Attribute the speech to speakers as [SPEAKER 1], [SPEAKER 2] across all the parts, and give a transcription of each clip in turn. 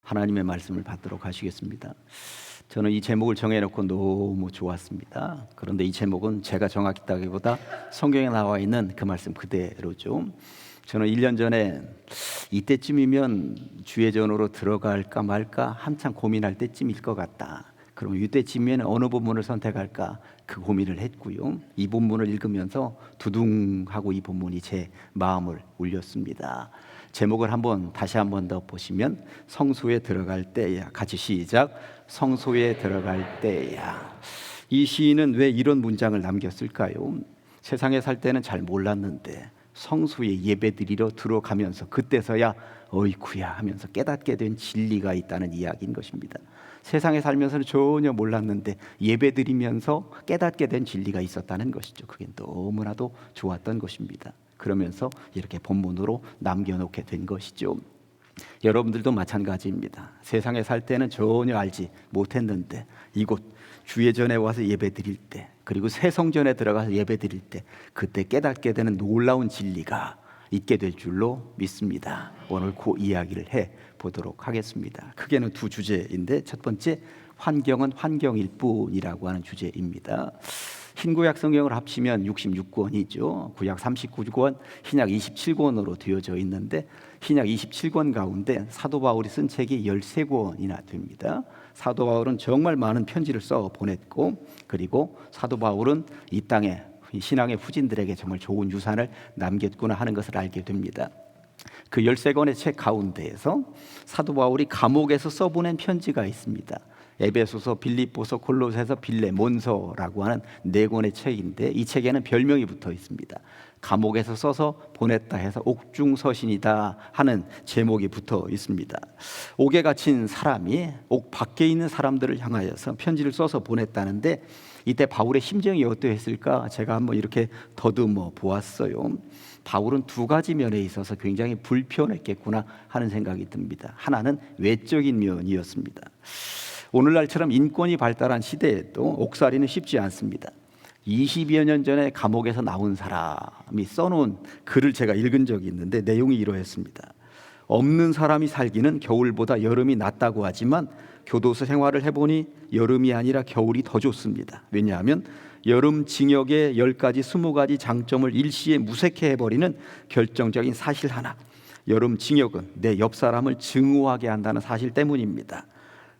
[SPEAKER 1] 하나님의 말씀을 받도록 하시겠습니다. 저는 이 제목을 정해놓고 너무 좋았습니다. 그런데 이 제목은 제가 정했다기보다 성경에 나와 있는 그 말씀 그대로죠. 저는 1년 전에 이때쯤이면 주예전으로 들어갈까 말까 한참 고민할 때쯤일 것 같다. 그럼 이때쯤이면 어느 본문을 선택할까 그 고민을 했고요. 이 본문을 읽으면서 두둥하고 이 본문이 제 마음을 울렸습니다. 제목을 다시 한 번 더 보시면 성소에 들어갈 때야. 같이 시작. 성소에 들어갈 때야. 이 시인은 왜 이런 문장을 남겼을까요? 세상에 살 때는 잘 몰랐는데 성소에 예배드리러 들어가면서 그때서야 어이쿠야 하면서 깨닫게 된 진리가 있다는 이야기인 것입니다. 세상에 살면서는 전혀 몰랐는데 예배드리면서 깨닫게 된 진리가 있었다는 것이죠. 그게 너무나도 좋았던 것입니다. 그러면서 이렇게 본문으로 남겨놓게 된 것이죠. 여러분들도 마찬가지입니다. 세상에 살 때는 전혀 알지 못했는데 이곳 주예전에 와서 예배드릴 때, 그리고 새 성전에 들어가서 예배드릴 때 그때 깨닫게 되는 놀라운 진리가 있게 될 줄로 믿습니다. 오늘 그 이야기를 해보도록 하겠습니다. 크게는 두 주제인데, 첫 번째, 환경은 환경일 뿐이라고 하는 주제입니다. 흰구약 성경을 합치면 66권이죠. 구약 39권, 흰약 27권으로 되어져 있는데 흰약 27권 가운데 사도 바울이 쓴 책이 13권이나 됩니다. 사도 바울은 정말 많은 편지를 써 보냈고, 그리고 사도 바울은 이 땅에 신앙의 후진들에게 정말 좋은 유산을 남겼구나 하는 것을 알게 됩니다. 그 13권의 책 가운데에서 사도 바울이 감옥에서 써보낸 편지가 있습니다. 에베소서, 빌립보서, 골로새서, 빌레몬서라고 하는 4권의 책인데 이 책에는 별명이 붙어 있습니다. 감옥에서 써서 보냈다 해서 옥중서신이다 하는 제목이 붙어 있습니다. 옥에 갇힌 사람이 옥 밖에 있는 사람들을 향하여서 편지를 써서 보냈다는데, 이때 바울의 심정이 어떠했을까 제가 한번 이렇게 더듬어 보았어요. 바울은 두 가지 면에 있어서 굉장히 불편했겠구나 하는 생각이 듭니다. 하나는 외적인 면이었습니다. 오늘날처럼 인권이 발달한 시대에도 옥살이는 쉽지 않습니다. 20여 년 전에 감옥에서 나온 사람이 써놓은 글을 제가 읽은 적이 있는데 내용이 이러했습니다. 없는 사람이 살기는 겨울보다 여름이 낫다고 하지만 교도소 생활을 해보니 여름이 아니라 겨울이 더 좋습니다. 왜냐하면 여름 징역의 10가지, 20가지 장점을 일시에 무색해 해버리는 결정적인 사실 하나, 여름 징역은 내 옆 사람을 증오하게 한다는 사실 때문입니다.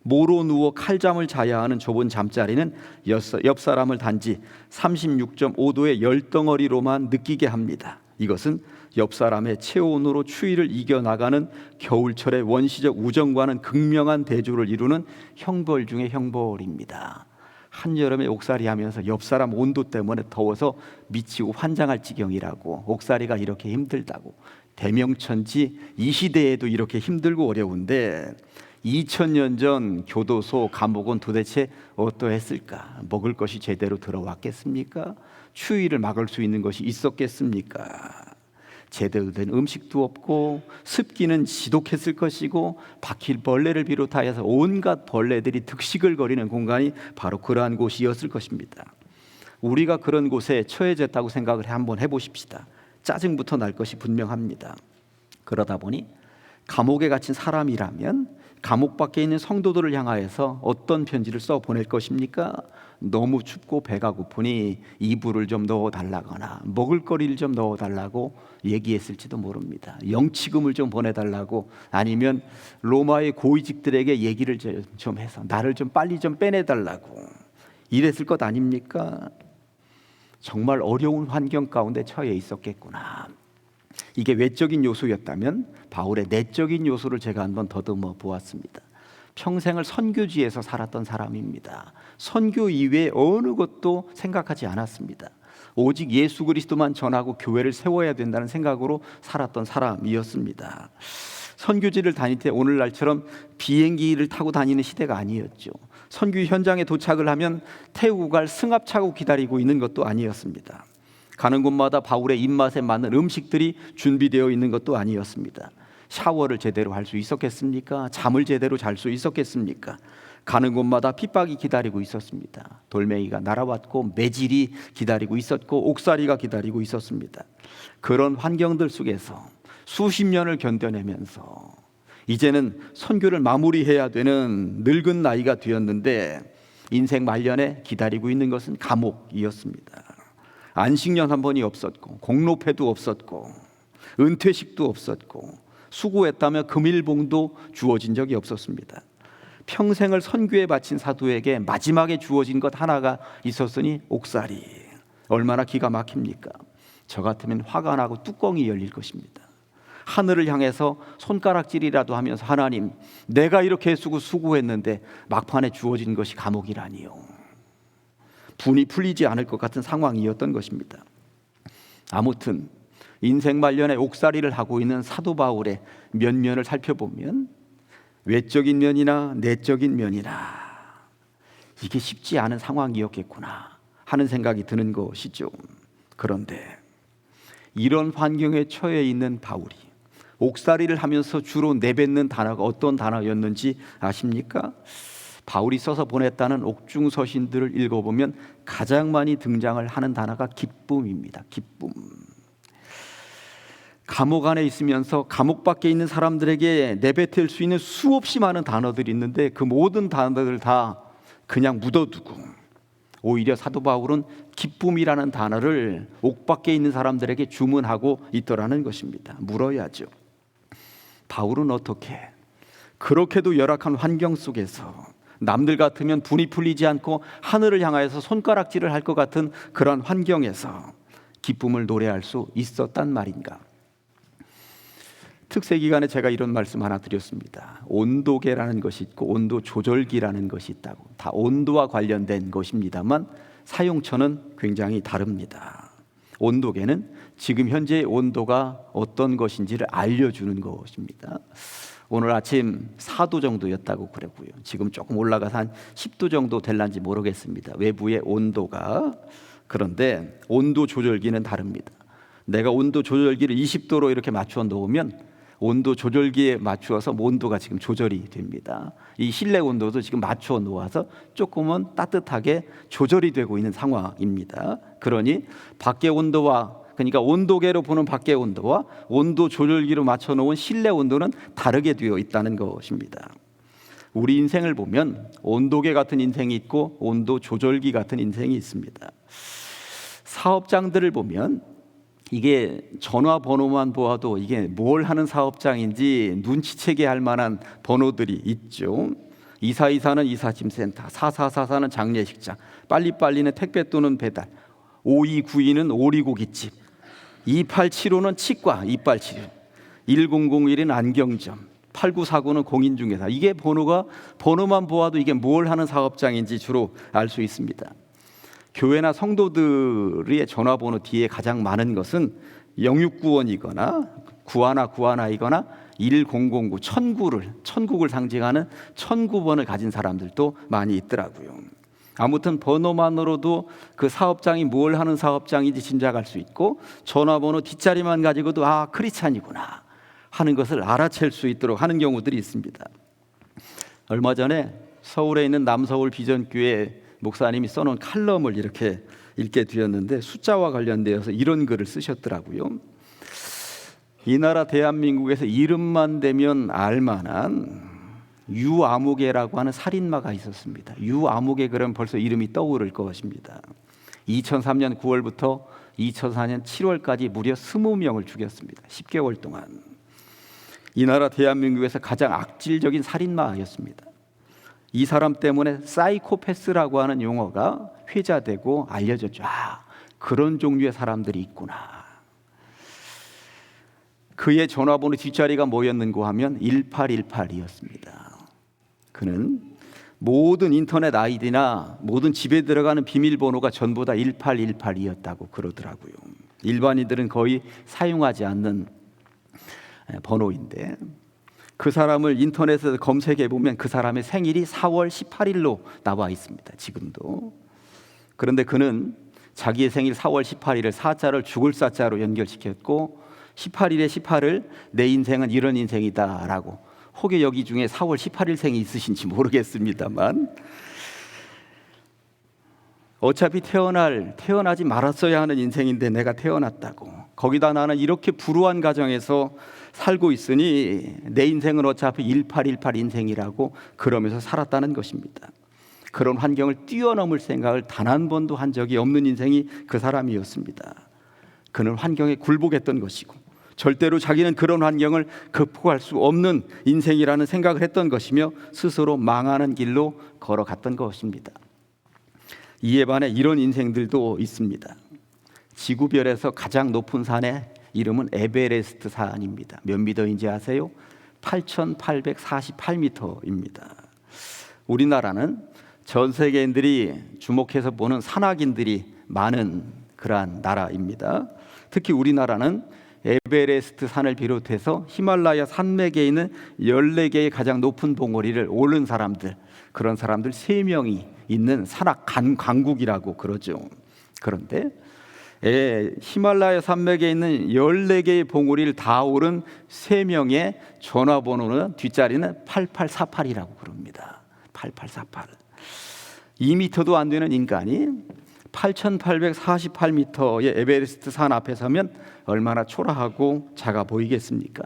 [SPEAKER 1] 모로 누워 칼잠을 자야 하는 좁은 잠자리는 옆 사람을 단지 36.5도의 열덩어리로만 느끼게 합니다. 이것은 옆 사람의 체온으로 추위를 이겨나가는 겨울철의 원시적 우정과는 극명한 대조를 이루는 형벌 중의 형벌입니다. 한여름에 옥살이 하면서 옆 사람 온도 때문에 더워서 미치고 환장할 지경이라고, 옥살이가 이렇게 힘들다고, 대명천지 이 시대에도 이렇게 힘들고 어려운데 2000년 전 교도소, 감옥은 도대체 어떠했을까? 먹을 것이 제대로 들어왔겠습니까? 추위를 막을 수 있는 것이 있었겠습니까? 제대로 된 음식도 없고 습기는 지독했을 것이고 바퀴벌레를 비롯하여서 온갖 벌레들이 득식을 거리는 공간이 바로 그러한 곳이었을 것입니다. 우리가 그런 곳에 처해졌다고 생각을 한번 해보십시다. 짜증부터 날 것이 분명합니다. 그러다 보니 감옥에 갇힌 사람이라면 감옥 밖에 있는 성도들을 향하여서 어떤 편지를 써 보낼 것입니까? 너무 춥고 배가 고프니 이불을 좀 넣어달라거나 먹을거리를 좀 넣어달라고 얘기했을지도 모릅니다. 영치금을 좀 보내달라고, 아니면 로마의 고위직들에게 얘기를 좀 해서 나를 좀 빨리 좀 빼내달라고 이랬을 것 아닙니까? 정말 어려운 환경 가운데 처해 있었겠구나. 이게 외적인 요소였다면 바울의 내적인 요소를 제가 한번 더듬어 보았습니다. 평생을 선교지에서 살았던 사람입니다. 선교 이외에 어느 것도 생각하지 않았습니다. 오직 예수 그리스도만 전하고 교회를 세워야 된다는 생각으로 살았던 사람이었습니다. 선교지를 다닐 때 오늘날처럼 비행기를 타고 다니는 시대가 아니었죠. 선교 현장에 도착을 하면 태우고 갈 승합차고 기다리고 있는 것도 아니었습니다. 가는 곳마다 바울의 입맛에 맞는 음식들이 준비되어 있는 것도 아니었습니다. 샤워를 제대로 할 수 있었겠습니까? 잠을 제대로 잘 수 있었겠습니까? 가는 곳마다 핍박이 기다리고 있었습니다. 돌멩이가 날아왔고 매질이 기다리고 있었고 옥살이가 기다리고 있었습니다. 그런 환경들 속에서 수십 년을 견뎌내면서 이제는 선교를 마무리해야 되는 늙은 나이가 되었는데 인생 말년에 기다리고 있는 것은 감옥이었습니다. 안식년 한 번이 없었고, 공로패도 없었고, 은퇴식도 없었고, 수고했다며 금일봉도 주어진 적이 없었습니다. 평생을 선교에 바친 사도에게 마지막에 주어진 것 하나가 있었으니 옥살이. 얼마나 기가 막힙니까? 저 같으면 화가 나고 뚜껑이 열릴 것입니다. 하늘을 향해서 손가락질이라도 하면서 하나님, 내가 이렇게 애쓰고 수고했는데 막판에 주어진 것이 감옥이라니요. 분이 풀리지 않을 것 같은 상황이었던 것입니다. 아무튼 인생 말년에 옥살이를 하고 있는 사도 바울의 면면을 살펴보면 외적인 면이나 내적인 면이나 이게 쉽지 않은 상황이었겠구나 하는 생각이 드는 것이죠. 그런데 이런 환경에 처해 있는 바울이 옥살이를 하면서 주로 내뱉는 단어가 어떤 단어였는지 아십니까? 바울이 써서 보냈다는 옥중서신들을 읽어보면 가장 많이 등장을 하는 단어가 기쁨입니다. 기쁨. 감옥 안에 있으면서 감옥 밖에 있는 사람들에게 내뱉을 수 있는 수없이 많은 단어들이 있는데 그 모든 단어들을 다 그냥 묻어두고 오히려 사도 바울은 기쁨이라는 단어를 옥 밖에 있는 사람들에게 주문하고 있더라는 것입니다. 물어야죠. 바울은 어떻게 그렇게도 열악한 환경 속에서 남들 같으면 분이 풀리지 않고 하늘을 향하여서 손가락질을 할 것 같은 그런 환경에서 기쁨을 노래할 수 있었단 말인가? 특세 기간에 제가 이런 말씀 하나 드렸습니다. 온도계라는 것이 있고 온도 조절기라는 것이 있다고. 다 온도와 관련된 것입니다만 사용처는 굉장히 다릅니다. 온도계는 지금 현재의 온도가 어떤 것인지를 알려주는 것입니다. 오늘 아침 4도 정도였다고 그러고요. 지금 조금 올라가서 한 10도 정도 될런지 모르겠습니다. 외부의 온도가. 그런데 온도 조절기는 다릅니다. 내가 온도 조절기를 20도로 이렇게 맞춰 놓으면 온도 조절기에 맞추어서 온도가 지금 조절이 됩니다. 이 실내 온도도 지금 맞춰 놓아서 조금은 따뜻하게 조절이 되고 있는 상황입니다. 그러니 밖의 온도와, 그러니까 온도계로 보는 밖의 온도와 온도 조절기로 맞춰 놓은 실내 온도는 다르게 되어 있다는 것입니다. 우리 인생을 보면 온도계 같은 인생이 있고 온도 조절기 같은 인생이 있습니다. 사업장들을 보면 이게 전화번호만 보아도 이게 뭘 하는 사업장인지 눈치채게 할 만한 번호들이 있죠. 2424는 이사짐센터, 4444는 장례식장, 빨리빨리는 택배 또는 배달, 5292는 오리고기집, 2875는 치과, 이빨치료, 1001은 안경점, 8949는 공인중개사. 이게 번호만 보아도 이게 뭘 하는 사업장인지 주로 알 수 있습니다. 교회나 성도들의 전화번호 뒤에 가장 많은 것은 0691이거나 9191이거나 1009, 천국을 상징하는 1009번을 가진 사람들도 많이 있더라고요. 아무튼 번호만으로도 그 사업장이 뭘 하는 사업장인지 짐작할 수 있고 전화번호 뒷자리만 가지고도 크리스찬이구나 하는 것을 알아챌 수 있도록 하는 경우들이 있습니다. 얼마 전에 서울에 있는 남서울 비전교회 목사님이 써놓은 칼럼을 이렇게 읽게 되었는데 숫자와 관련되어서 이런 글을 쓰셨더라고요. 이 나라 대한민국에서 이름만 대면 알만한 유아무개라고 하는 살인마가 있었습니다. 유아무개 그러면 벌써 이름이 떠오를 것입니다. 2003년 9월부터 2004년 7월까지 무려 20명을 죽였습니다. 10개월 동안. 이 나라 대한민국에서 가장 악질적인 살인마였습니다. 이 사람 때문에 사이코패스라고 하는 용어가 회자되고 알려졌죠. 그런 종류의 사람들이 있구나. 그의 전화번호 뒷자리가 뭐였는고 하면 1818이었습니다. 그는 모든 인터넷 아이디나 모든 집에 들어가는 비밀번호가 전부 다 1818이었다고 그러더라고요. 일반인들은 거의 사용하지 않는 번호인데 그 사람을 인터넷에서 검색해 보면 그 사람의 생일이 4월 18일로 나와 있습니다. 지금도. 그런데 그는 자기의 생일 4월 18일을 사자를 죽을 사자로 연결시켰고 18일에 18을 내 인생은 이런 인생이다라고. 혹여 여기 중에 4월 18일생이 있으신지 모르겠습니다만 어차피 태어나지 말았어야 하는 인생인데 내가 태어났다고, 거기다 나는 이렇게 불우한 가정에서 살고 있으니 내 인생은 어차피 1818 인생이라고 그러면서 살았다는 것입니다. 그런 환경을 뛰어넘을 생각을 단 한 번도 한 적이 없는 인생이 그 사람이었습니다. 그는 환경에 굴복했던 것이고 절대로 자기는 그런 환경을 극복할 수 없는 인생이라는 생각을 했던 것이며 스스로 망하는 길로 걸어갔던 것입니다. 이에 반해 이런 인생들도 있습니다. 지구별에서 가장 높은 산의 이름은 에베레스트 산입니다. 몇 미터인지 아세요? 8,848m입니다. 우리나라는 전 세계인들이 주목해서 보는 산악인들이 많은 그러한 나라입니다. 특히 우리나라는 에베레스트 산을 비롯해서 히말라야 산맥에 있는 14개의 가장 높은 봉우리를 오른 사람들, 그런 사람들 3명이 있는 산악 강국이라고 그러죠. 그런데 히말라야 산맥에 있는 14개의 봉우리를 다 오른 3명의 전화번호는 뒷자리는 8848이라고 그럽니다. 8848. 2m도 안 되는 인간이 8,848m의 에베레스트 산 앞에 서면 얼마나 초라하고 작아 보이겠습니까?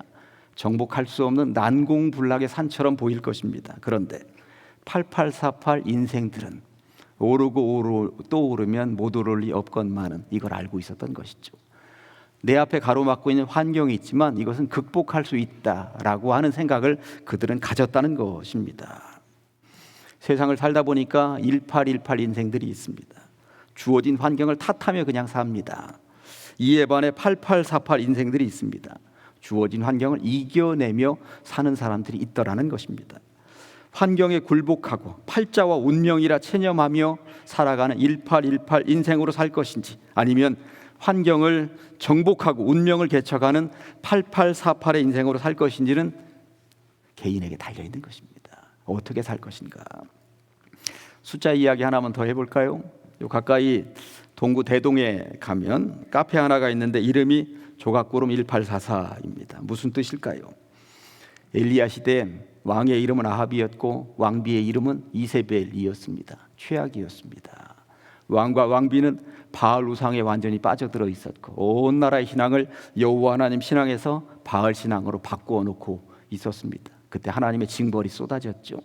[SPEAKER 1] 정복할 수 없는 난공불락의 산처럼 보일 것입니다. 그런데 8848 인생들은 오르고 또 오르면 못 오를 리 없건만은 이걸 알고 있었던 것이죠. 내 앞에 가로막고 있는 환경이 있지만 이것은 극복할 수 있다라고 하는 생각을 그들은 가졌다는 것입니다. 세상을 살다 보니까 1818 인생들이 있습니다. 주어진 환경을 탓하며 그냥 삽니다. 이에 반해 8848 인생들이 있습니다. 주어진 환경을 이겨내며 사는 사람들이 있더라는 것입니다. 환경에 굴복하고 팔자와 운명이라 체념하며 살아가는 1818 인생으로 살 것인지, 아니면 환경을 정복하고 운명을 개척하는 8848의 인생으로 살 것인지는 개인에게 달려있는 것입니다. 어떻게 살 것인가? 숫자 이야기 하나만 더 해볼까요? 요 가까이 동구 대동에 가면 카페 하나가 있는데 이름이 조각구름 1844입니다. 무슨 뜻일까요? 엘리야 시대 왕의 이름은 아합이었고 왕비의 이름은 이세벨이었습니다. 최악이었습니다. 왕과 왕비는 바알 우상에 완전히 빠져들어 있었고 온 나라의 신앙을 여호와 하나님 신앙에서 바알 신앙으로 바꾸어 놓고 있었습니다. 그때 하나님의 징벌이 쏟아졌죠.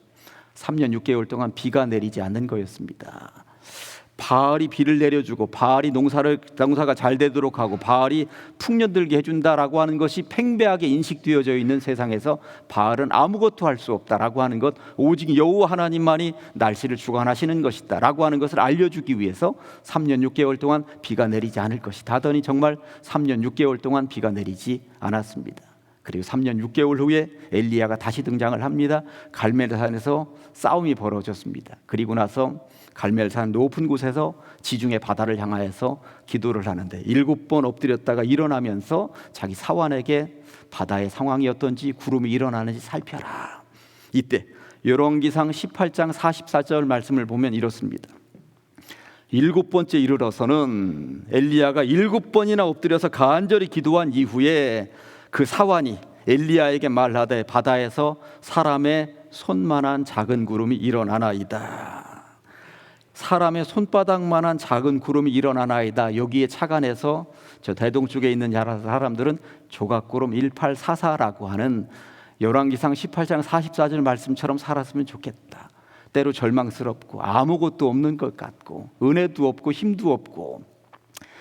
[SPEAKER 1] 3년 6개월 동안 비가 내리지 않는 거였습니다. 바알이 비를 내려주고 바알이 농사가 잘 되도록 하고 바알이 풍년들게 해준다라고 하는 것이 팽배하게 인식되어져 있는 세상에서 바알은 아무것도 할 수 없다라고 하는 것, 오직 여호와 하나님만이 날씨를 주관하시는 것이다 라고 하는 것을 알려주기 위해서 3년 6개월 동안 비가 내리지 않을 것이다 하더니 정말 3년 6개월 동안 비가 내리지 않았습니다. 그리고 3년 6개월 후에 엘리야가 다시 등장을 합니다. 갈멜산에서 싸움이 벌어졌습니다. 그리고 나서 갈멜산 높은 곳에서 지중해 바다를 향하여서 기도를 하는데 7번 엎드렸다가 일어나면서 자기 사환에게 바다의 상황이 어떤지 구름이 일어나는지 살펴라. 이때 열왕기상 18장 44절 말씀을 보면 이렇습니다. 7번째 이르러서는 엘리야가 7번이나 엎드려서 간절히 기도한 이후에 그 사환이 엘리야에게 말하되 바다에서 사람의 손만한 작은 구름이 일어나나이다. 사람의 손바닥만한 작은 구름이 일어나나이다. 여기에 착안해서 저 대동 쪽에 있는 사람들은 조각구름 1844라고 하는 열왕기상 18장 44절 말씀처럼 살았으면 좋겠다. 때로 절망스럽고 아무것도 없는 것 같고 은혜도 없고 힘도 없고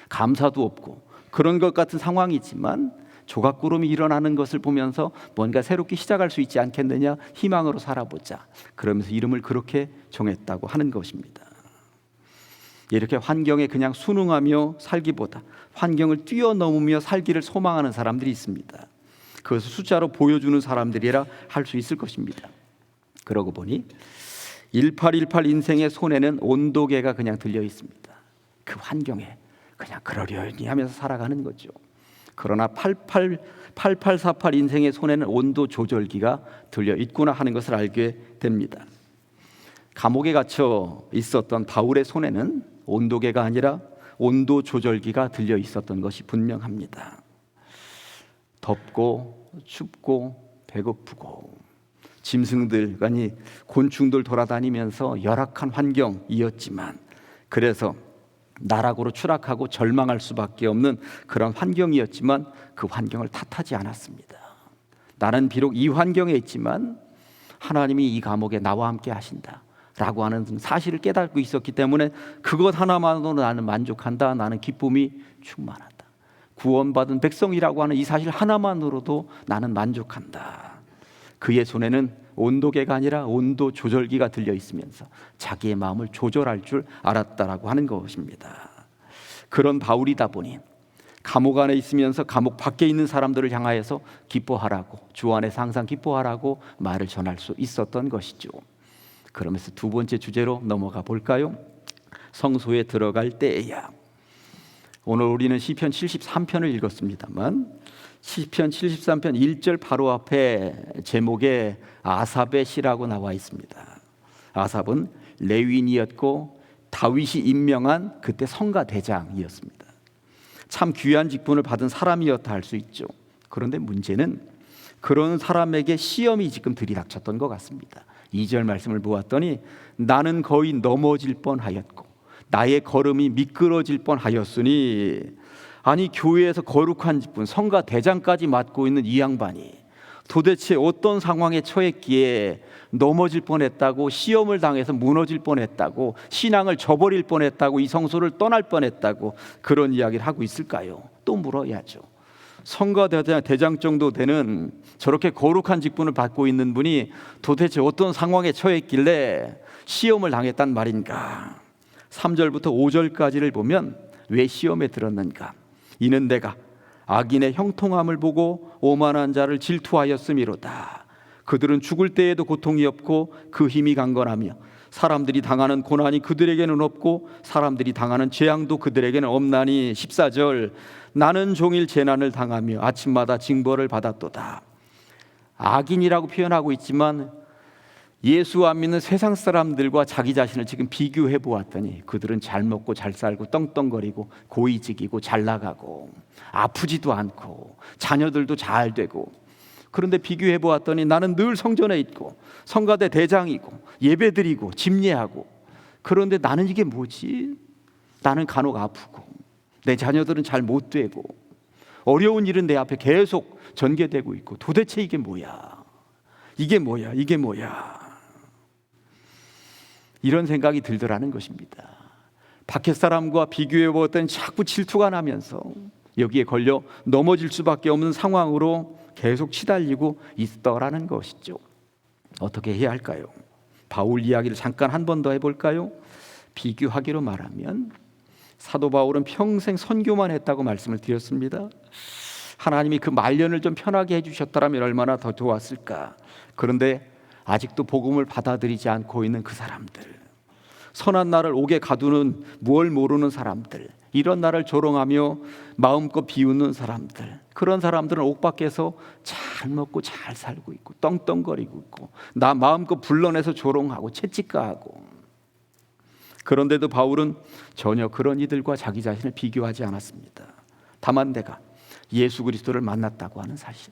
[SPEAKER 1] 감사도 없고 그런 것 같은 상황이지만 조각구름이 일어나는 것을 보면서 뭔가 새롭게 시작할 수 있지 않겠느냐, 희망으로 살아보자, 그러면서 이름을 그렇게 정했다고 하는 것입니다. 이렇게 환경에 그냥 순응하며 살기보다 환경을 뛰어넘으며 살기를 소망하는 사람들이 있습니다. 그것을 숫자로 보여주는 사람들이라 할 수 있을 것입니다. 그러고 보니 1818 인생의 손에는 온도계가 그냥 들려 있습니다. 그 환경에 그냥 그러려니 하면서 살아가는 거죠. 그러나 8848 인생의 손에는 온도 조절기가 들려 있구나 하는 것을 알게 됩니다. 감옥에 갇혀 있었던 바울의 손에는 온도계가 아니라 온도 조절기가 들려 있었던 것이 분명합니다. 덥고 춥고 배고프고 짐승들, 아니 곤충들 돌아다니면서 열악한 환경이었지만 그래서 나락으로 추락하고 절망할 수밖에 없는 그런 환경이었지만 그 환경을 탓하지 않았습니다. 나는 비록 이 환경에 있지만 하나님이 이 감옥에 나와 함께 하신다 라고 하는 사실을 깨닫고 있었기 때문에 그것 하나만으로 나는 만족한다. 나는 기쁨이 충만하다. 구원받은 백성이라고 하는 이 사실 하나만으로도 나는 만족한다. 그의 손에는 온도계가 아니라 온도 조절기가 들려 있으면서 자기의 마음을 조절할 줄 알았다라고 하는 것입니다. 그런 바울이다 보니 감옥 안에 있으면서 감옥 밖에 있는 사람들을 향하여서 기뻐하라고, 주 안에서 항상 기뻐하라고 말을 전할 수 있었던 것이죠. 그러면서 두 번째 주제로 넘어가 볼까요? 성소에 들어갈 때에야. 오늘 우리는 시편 73편을 읽었습니다만 시편 73편 1절 바로 앞에 제목에 아삽의 시라고 나와 있습니다. 아삽은 레위인이었고 다윗이 임명한 그때 성가대장이었습니다. 참 귀한 직분을 받은 사람이었다 할 수 있죠. 그런데 문제는 그런 사람에게 시험이 지금 들이닥쳤던 것 같습니다. 2절 말씀을 보았더니 나는 거의 넘어질 뻔하였고 나의 걸음이 미끄러질 뻔하였으니, 아니 교회에서 거룩한 직분 성가대장까지 맡고 있는 이 양반이 도대체 어떤 상황에 처했기에 넘어질 뻔했다고, 시험을 당해서 무너질 뻔했다고, 신앙을 저버릴 뻔했다고, 이 성소를 떠날 뻔했다고 그런 이야기를 하고 있을까요? 또 물어야죠. 성가대장 정도 되는 저렇게 거룩한 직분을 받고 있는 분이 도대체 어떤 상황에 처했길래 시험을 당했단 말인가? 3절부터 5절까지를 보면 왜 시험에 들었는가? 이는 내가 악인의 형통함을 보고 오만한 자를 질투하였음이로다. 그들은 죽을 때에도 고통이 없고 그 힘이 강건하며 사람들이 당하는 고난이 그들에게는 없고 사람들이 당하는 재앙도 그들에게는 없나니. 14절 나는 종일 재난을 당하며 아침마다 징벌을 받았도다. 악인이라고 표현하고 있지만 예수 안 믿는 세상 사람들과 자기 자신을 지금 비교해 보았더니 그들은 잘 먹고 잘 살고 떵떵거리고 고위직이고 잘 나가고 아프지도 않고 자녀들도 잘 되고, 그런데 비교해 보았더니 나는 늘 성전에 있고 성가대 대장이고 예배드리고 집례하고, 그런데 나는 이게 뭐지? 나는 간혹 아프고 내 자녀들은 잘 못 되고 어려운 일은 내 앞에 계속 전개되고 있고, 도대체 이게 뭐야? 이게 뭐야? 이게 뭐야? 이런 생각이 들더라는 것입니다. 밖에 사람과 비교해 보았더니 자꾸 질투가 나면서 여기에 걸려 넘어질 수밖에 없는 상황으로 계속 시달리고 있더라는 것이죠. 어떻게 해야 할까요? 바울 이야기를 잠깐 한 번 더 해볼까요? 비교하기로 말하면 사도 바울은 평생 선교만 했다고 말씀을 드렸습니다. 하나님이 그 말년을 좀 편하게 해주셨더라면 얼마나 더 좋았을까. 그런데 아직도 복음을 받아들이지 않고 있는 그 사람들, 선한 날을 옥에 가두는 뭘 모르는 사람들, 이런 나를 조롱하며 마음껏 비웃는 사람들, 그런 사람들은 옥 밖에서 잘 먹고 잘 살고 있고 떵떵거리고 있고 나 마음껏 불러내서 조롱하고 채찍가하고, 그런데도 바울은 전혀 그런 이들과 자기 자신을 비교하지 않았습니다. 다만 내가 예수 그리스도를 만났다고 하는 사실,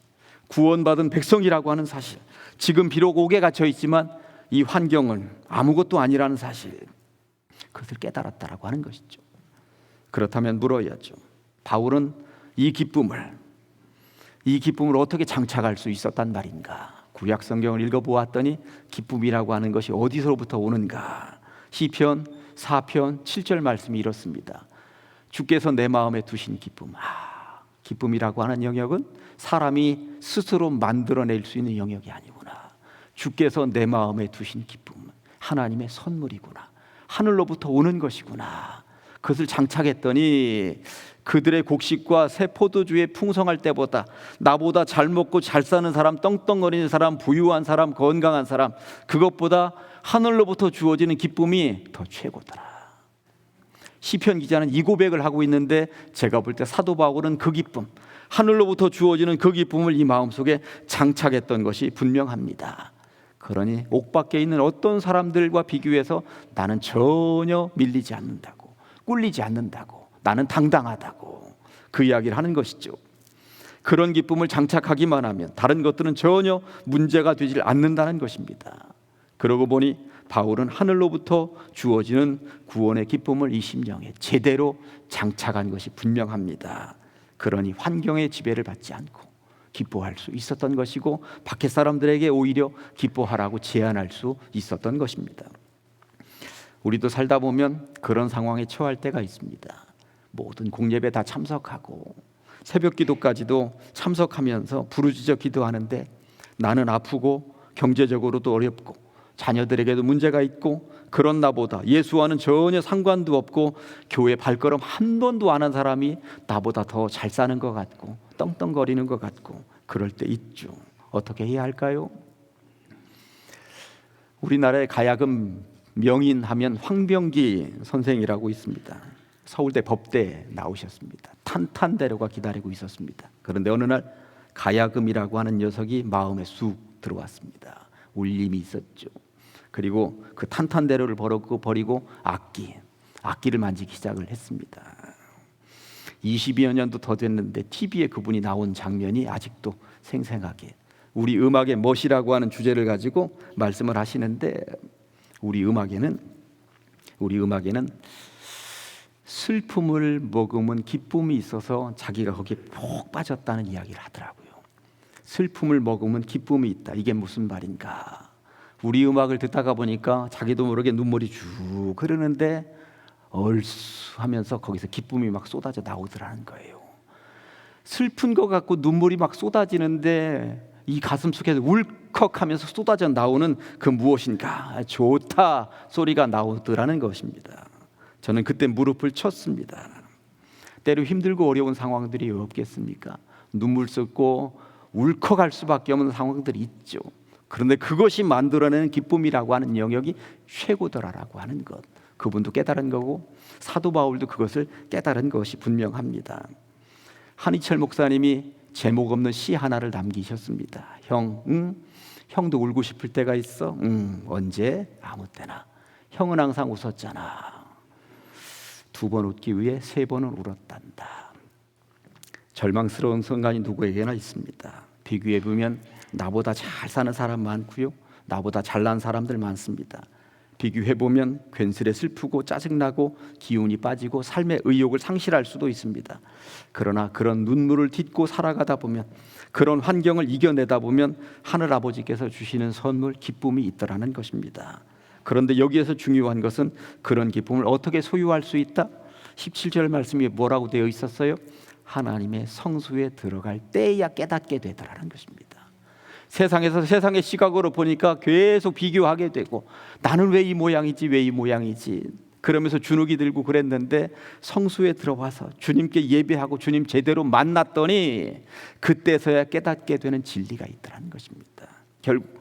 [SPEAKER 1] 구원받은 백성이라고 하는 사실, 지금 비록 옥에 갇혀 있지만 이 환경은 아무것도 아니라는 사실, 그것을 깨달았다라고 하는 것이죠. 그렇다면 물어야죠. 바울은 이 기쁨을 어떻게 장착할 수 있었단 말인가? 구약 성경을 읽어보았더니 기쁨이라고 하는 것이 어디서부터 오는가? 시편 4편 7절 말씀이 이렇습니다. 주께서 내 마음에 두신 기쁨. 기쁨이라고 하는 영역은 사람이 스스로 만들어낼 수 있는 영역이 아니구나. 주께서 내 마음에 두신 기쁨은 하나님의 선물이구나. 하늘로부터 오는 것이구나. 그것을 장착했더니 그들의 곡식과 새 포도주에 풍성할 때보다 나보다 잘 먹고 잘 사는 사람, 떵떵거리는 사람, 부유한 사람, 건강한 사람, 그것보다 하늘로부터 주어지는 기쁨이 더 최고더라. 시편 기자는 이 고백을 하고 있는데 제가 볼 때 사도 바울은 그 기쁨, 하늘로부터 주어지는 그 기쁨을 이 마음속에 장착했던 것이 분명합니다. 그러니 옥 밖에 있는 어떤 사람들과 비교해서 나는 전혀 밀리지 않는다고, 꿀리지 않는다고, 나는 당당하다고 그 이야기를 하는 것이죠. 그런 기쁨을 장착하기만 하면 다른 것들은 전혀 문제가 되지 않는다는 것입니다. 그러고 보니 바울은 하늘로부터 주어지는 구원의 기쁨을 이 심령에 제대로 장착한 것이 분명합니다. 그러니 환경의 지배를 받지 않고 기뻐할 수 있었던 것이고, 밖에 사람들에게 오히려 기뻐하라고 제안할 수 있었던 것입니다. 우리도 살다 보면 그런 상황에 처할 때가 있습니다. 모든 공예배 다 참석하고 새벽 기도까지도 참석하면서 부르짖어 기도하는데, 나는 아프고 경제적으로도 어렵고 자녀들에게도 문제가 있고, 그런 나보다 예수와는 전혀 상관도 없고 교회 발걸음 한 번도 안 한 사람이 나보다 더 잘 사는 것 같고 떵떵거리는 것 같고, 그럴 때 있죠. 어떻게 해야 할까요? 우리나라의 가야금 명인하면 황병기 선생이라고 있습니다. 서울대 법대에 나오셨습니다. 탄탄대로가 기다리고 있었습니다. 그런데 어느 날 가야금이라고 하는 녀석이 마음에 쑥 들어왔습니다. 울림이 있었죠. 그리고 그 탄탄대로를 버리고 악기를 만지기 시작을 했습니다. 20여 년도 더 됐는데 TV에 그분이 나온 장면이 아직도 생생하게, 우리 음악의 멋이라고 하는 주제를 가지고 말씀을 하시는데, 우리 음악에는 슬픔을 머금은 기쁨이 있어서 자기가 거기에 푹 빠졌다는 이야기를 하더라고요. 슬픔을 머금은 기쁨이 있다. 이게 무슨 말인가? 우리 음악을 듣다가 보니까 자기도 모르게 눈물이 쭉 흐르는데 얼쑤 하면서 거기서 기쁨이 막 쏟아져 나오더라는 거예요. 슬픈 것 같고 눈물이 막 쏟아지는데 이 가슴 속에서 울컥하면서 쏟아져 나오는 그 무엇인가, 좋다 소리가 나오더라는 것입니다. 저는 그때 무릎을 쳤습니다. 때로 힘들고 어려운 상황들이 없겠습니까? 눈물 쏟고 울컥할 수밖에 없는 상황들이 있죠. 그런데 그것이 만들어내는 기쁨이라고 하는 영역이 최고더라라고 하는 것, 그분도 깨달은 거고 사도 바울도 그것을 깨달은 것이 분명합니다. 한희철 목사님이 제목 없는 시 하나를 남기셨습니다. 형도 울고 싶을 때가 있어? 언제? 아무 때나. 형은 항상 웃었잖아. 2번 웃기 위해 3번은 울었단다. 절망스러운 순간이 누구에게나 있습니다. 비교해보면 나보다 잘 사는 사람 많고요, 나보다 잘난 사람들 많습니다. 비교해보면 괜스레 슬프고 짜증나고 기운이 빠지고 삶의 의욕을 상실할 수도 있습니다. 그러나 그런 눈물을 딛고 살아가다 보면, 그런 환경을 이겨내다 보면 하늘 아버지께서 주시는 선물, 기쁨이 있더라는 것입니다. 그런데 여기에서 중요한 것은 그런 기쁨을 어떻게 소유할 수 있다? 17절 말씀이 뭐라고 되어 있었어요? 하나님의 성수에 들어갈 때야 깨닫게 되더라는 것입니다. 세상에서 세상의 시각으로 보니까 계속 비교하게 되고, 나는 왜 이 모양이지 그러면서 주눅이 들고 그랬는데, 성수에 들어와서 주님께 예배하고 주님 제대로 만났더니 그때서야 깨닫게 되는 진리가 있더라는 것입니다. 결국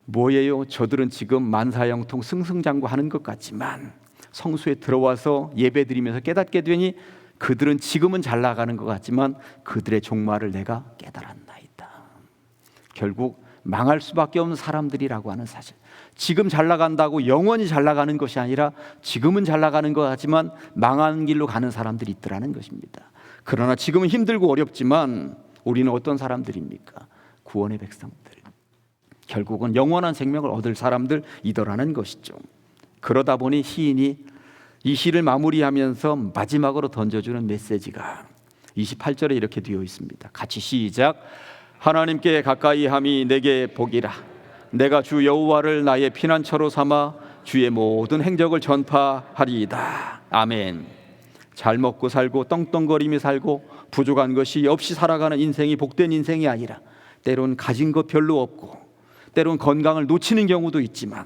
[SPEAKER 1] 뭐예요? 저들은 지금 만사형통 승승장구하는 것 같지만 성수에 들어와서 예배드리면서 깨닫게 되니, 그들은 지금은 잘 나가는 것 같지만 그들의 종말을 내가 깨달았나이다. 결국 망할 수밖에 없는 사람들이라고 하는 사실, 지금 잘 나간다고 영원히 잘 나가는 것이 아니라 지금은 잘 나가는 것 같지만 망하는 길로 가는 사람들이 있더라는 것입니다. 그러나 지금은 힘들고 어렵지만 우리는 어떤 사람들입니까? 구원의 백성들, 결국은 영원한 생명을 얻을 사람들이더라는 것이죠. 그러다 보니 시인이 이 시를 마무리하면서 마지막으로 던져주는 메시지가 28절에 이렇게 되어 있습니다. 같이 시작. 하나님께 가까이 함이 내게 복이라. 내가 주 여호와를 나의 피난처로 삼아 주의 모든 행적을 전파하리이다. 아멘. 잘 먹고 살고 떵떵거리며 살고 부족한 것이 없이 살아가는 인생이 복된 인생이 아니라, 때론 가진 것 별로 없고 때론 건강을 놓치는 경우도 있지만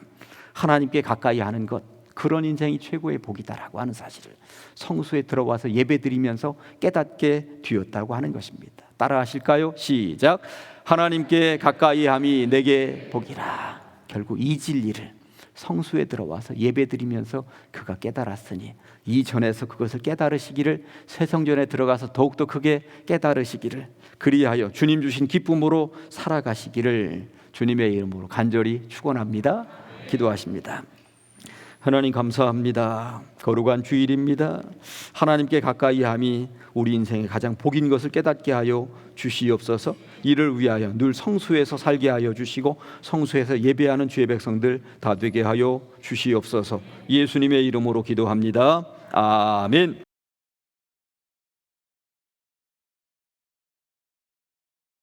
[SPEAKER 1] 하나님께 가까이 하는 것, 그런 인생이 최고의 복이다라고 하는 사실을 성수에 들어와서 예배드리면서 깨닫게 되었다고 하는 것입니다. 따라 하실까요? 시작. 하나님께 가까이 함이 내게 복이라. 결국 이 진리를 성수에 들어와서 예배드리면서 그가 깨달았으니 이전에서 그것을 깨달으시기를, 새성전에 들어가서 더욱더 크게 깨달으시기를, 그리하여 주님 주신 기쁨으로 살아가시기를 주님의 이름으로 간절히 축원합니다. 기도하십니다. 하나님 감사합니다. 거룩한 주일입니다. 하나님께 가까이 함이 우리 인생의 가장 복인 것을 깨닫게 하여 주시옵소서. 이를 위하여 늘 성수에서 살게 하여 주시고 성수에서 예배하는 주의 백성들 다 되게 하여 주시옵소서. 예수님의 이름으로 기도합니다. 아멘.